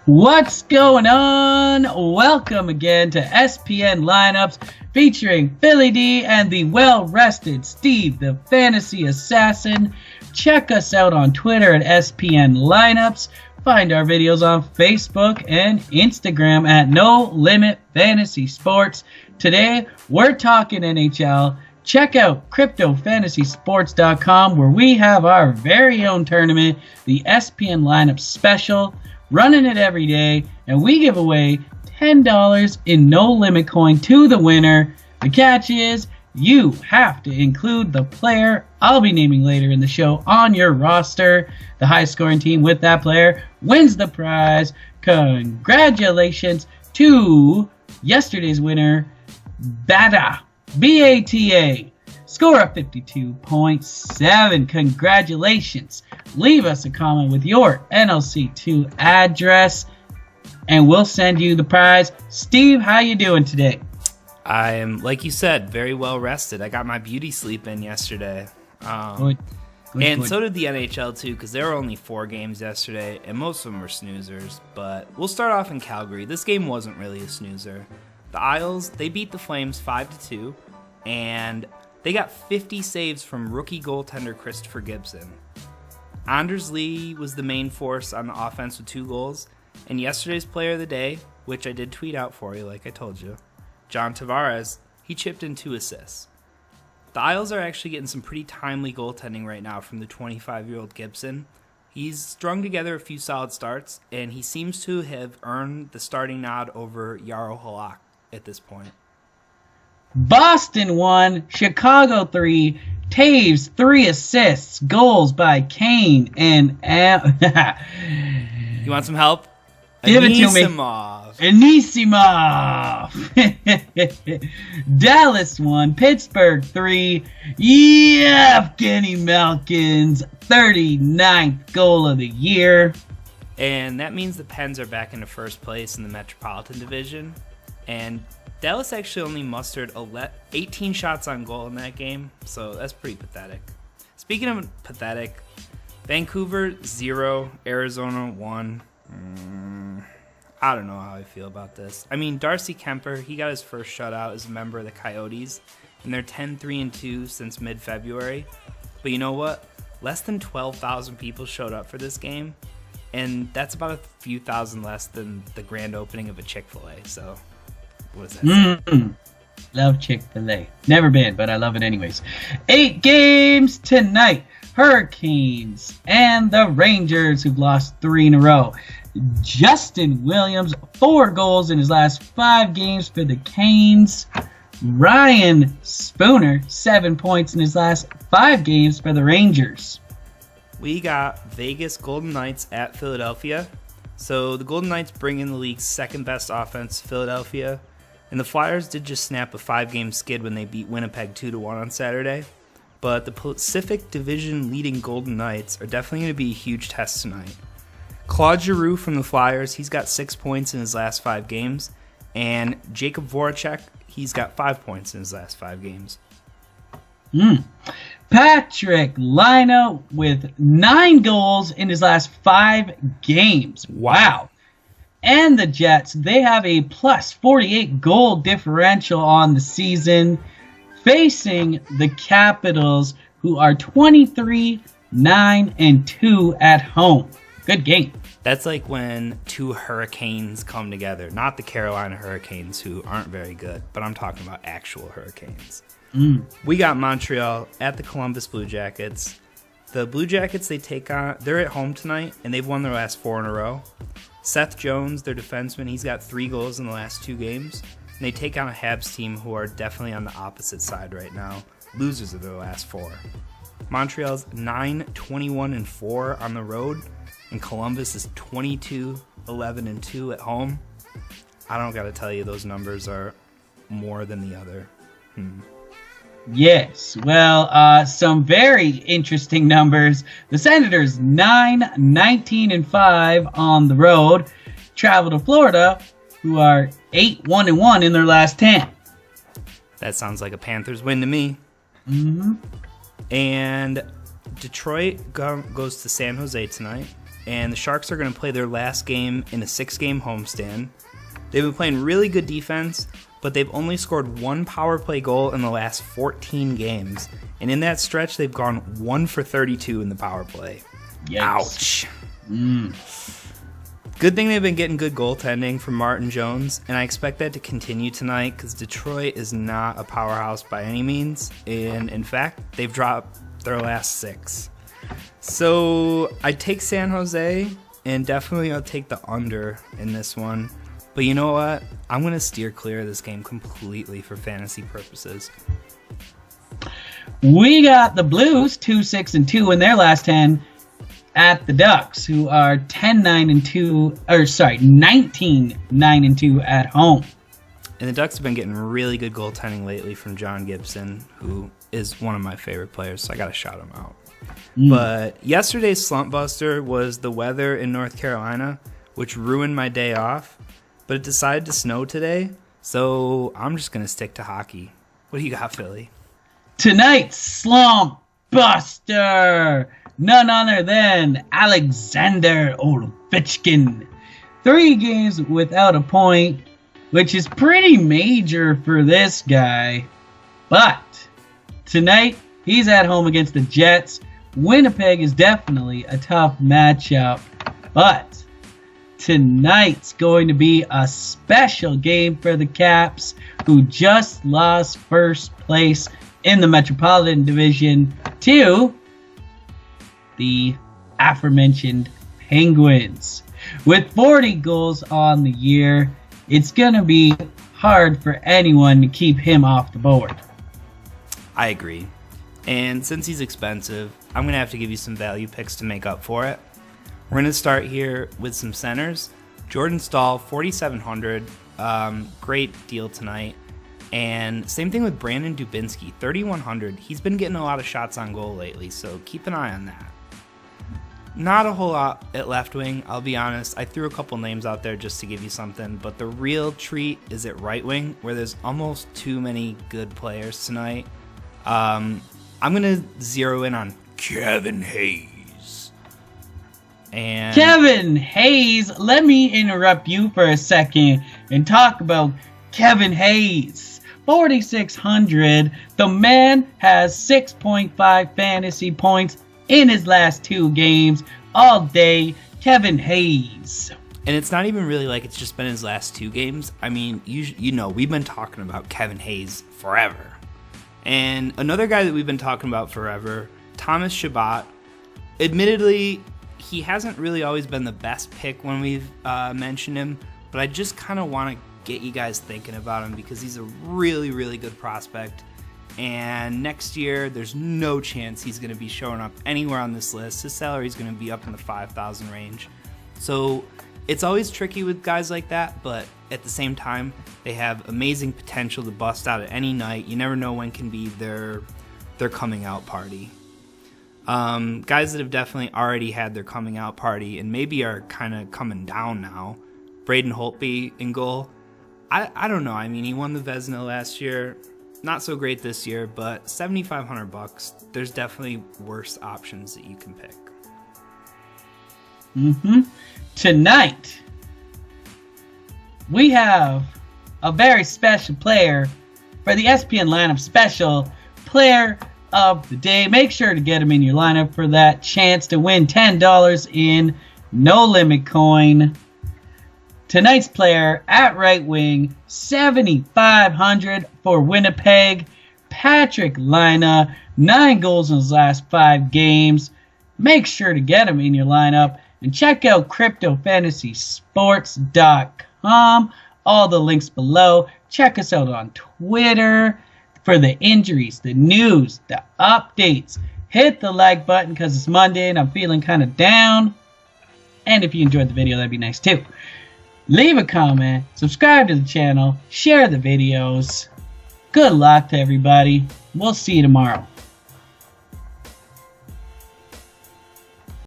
What's going on? Welcome again to SPN Lineups featuring Philly D and the well-rested Steve, the Fantasy Assassin. Check us out on Twitter at SPN Lineups. Find our videos on Facebook and Instagram at No Limit Fantasy Sports. Today, we're talking NHL. Check out CryptoFantasySports.com where we have our very own tournament, the SPN Lineup Special, running it every day, and we give away $10 in No Limit coin to the winner. The catch is you have to include the player I'll be naming later in the show on your roster. The highest scoring team with that player wins the prize. Congratulations to yesterday's winner, Bata. B-A-T-A. Score of 52.7. Congratulations. Leave us a comment with your NLC2 address, and we'll send you the prize. Steve, how you doing today? I am, like you said, very well rested. I got my beauty sleep in yesterday. Good. So did the NHL too, because there were only 4 games yesterday, and most of them were snoozers. But we'll start off in Calgary. This game wasn't really a snoozer. The Isles, they beat the Flames 5-2, and they got 50 saves from rookie goaltender Christopher Gibson. Anders Lee was the main force on the offense with 2 goals, and yesterday's player of the day, which I did tweet out for you like I told you, John Tavares, he chipped in 2 assists. The Isles are actually getting some pretty timely goaltending right now from the 25-year-old Gibson. He's strung together a few solid starts, and he seems to have earned the starting nod over Jaro Halak at this point. Boston 1, Chicago 3, Taves 3 assists, goals by Kane and You want some help? Give it to me. Anisimov. Dallas 1, Pittsburgh 3, Evgeny Malkin's 39th goal of the year. And that means the Pens are back into first place in the Metropolitan Division. And Dallas actually only mustered 18 shots on goal in that game, so that's pretty pathetic. Speaking of pathetic, Vancouver 0, Arizona 1. I don't know how I feel about this. I mean, Darcy Kemper, he got his first shutout as a member of the Coyotes, and they're 10-3-2 since mid-February. But you know what? Less than 12,000 people showed up for this game, and that's about a few thousand less than the grand opening of a Chick-fil-A, so what does that say? Love Chick-fil-A. Never been, but I love it anyways. 8 games tonight. Hurricanes and the Rangers, who've lost 3 in a row. Justin Williams, 4 goals in his last 5 games for the Canes. Ryan Spooner, 7 points in his last 5 games for the Rangers. We got Vegas Golden Knights at Philadelphia. So the Golden Knights bring in the league's second best offense, Philadelphia. And the Flyers did just snap a 5-game skid when they beat Winnipeg 2-1 on Saturday. But the Pacific Division leading Golden Knights are definitely going to be a huge test tonight. Claude Giroux from the Flyers, he's got 6 points in his last 5 games. And Jacob Voracek, he's got 5 points in his last 5 games. Patrick Laine with 9 goals in his last 5 games. Wow. And the Jets, they have a plus 48 goal differential on the season, facing the Capitals, who are 23-9-2 at home. Good game. That's like when 2 hurricanes come together. Not the Carolina Hurricanes, who aren't very good, but I'm talking about actual hurricanes. We got Montreal at the Columbus Blue Jackets. The Blue Jackets, they're at home tonight, and they've won their last 4 in a row. Seth Jones, their defenseman, he's got 3 goals in the last 2 games. And they take on a Habs team who are definitely on the opposite side right now. Losers of their last 4. Montreal's 9-21-4 on the road, and Columbus is 22-11-2 at home. I don't got to tell you, those numbers are more than the other. Yes, well, some very interesting numbers. The Senators 9-19-5 on the road, travel to Florida, who are 8-1-1 in their last 10. That sounds like a Panthers win to me. Mm-hmm. And Detroit goes to San Jose tonight. and the Sharks are going to play their last game in a 6-game homestand. They've been playing really good defense, but they've only scored 1 power play goal in the last 14 games. And in that stretch, they've gone 1 for 32 in the power play. Yikes. Ouch. Good thing they've been getting good goaltending from Martin Jones, and I expect that to continue tonight because Detroit is not a powerhouse by any means. And in fact, they've dropped their last 6. So I take San Jose, and definitely I'll take the under in this one. But you know what? I'm going to steer clear of this game completely for fantasy purposes. We got the Blues 2-6-2 in their last 10 at the Ducks, who are 19-9-2 at home. And the Ducks have been getting really good goaltending lately from John Gibson, who is one of my favorite players, so I got to shout him out. But yesterday's slump buster was the weather in North Carolina, which ruined my day off. But it decided to snow today, so I'm just going to stick to hockey. What do you got, Philly? Tonight's slump buster, none other than Alexander Ovechkin. 3 games without a point, which is pretty major for this guy. But tonight, he's at home against the Jets. Winnipeg is definitely a tough matchup, but tonight's going to be a special game for the Caps, who just lost first place in the Metropolitan Division to the aforementioned Penguins. With 40 goals on the year, it's going to be hard for anyone to keep him off the board. I agree. And since he's expensive, I'm going to have to give you some value picks to make up for it. We're going to start here with some centers. Jordan Staal, 4,700. Great deal tonight. And same thing with Brandon Dubinsky, 3,100. He's been getting a lot of shots on goal lately, so keep an eye on that. Not a whole lot at left wing, I'll be honest. I threw a couple names out there just to give you something, but the real treat is at right wing, where there's almost too many good players tonight. I'm going to zero in on Kevin Hayes. And Kevin Hayes, let me interrupt you for a second and talk about Kevin Hayes. 4,600. The man has 6.5 fantasy points in his last 2 games all day. Kevin Hayes. And it's not even really like it's just been his last 2 games. I mean, you know, we've been talking about Kevin Hayes forever. And another guy that we've been talking about forever, Thomas Chabot. Admittedly, he hasn't really always been the best pick when we've mentioned him, but I just kind of want to get you guys thinking about him because he's a really, really good prospect. And next year, there's no chance he's going to be showing up anywhere on this list. His salary is going to be up in the $5,000 range. So it's always tricky with guys like that, but at the same time, they have amazing potential to bust out at any night. You never know when can be their coming out party. Guys that have definitely already had their coming out party and maybe are kind of coming down now. Braden Holtby in goal. I don't know. I mean, he won the Vezina last year. Not so great this year, but $7,500. There's definitely worse options that you can pick. Tonight, we have a very special player for the SPN lineup special player of the day. Make sure to get him in your lineup for that chance to win $10 in No Limit Coin. Tonight's player at right wing, 7,500 for Winnipeg. Patrick Laine, 9 goals in his last 5 games. Make sure to get him in your lineup and check out CryptoFantasySports.com. All the links below. Check us out on Twitter for the injuries, the news, the updates. Hit the like button because it's Monday and I'm feeling kind of down. And if you enjoyed the video, that'd be nice too. Leave a comment, subscribe to the channel, share the videos. Good luck to everybody. We'll see you tomorrow.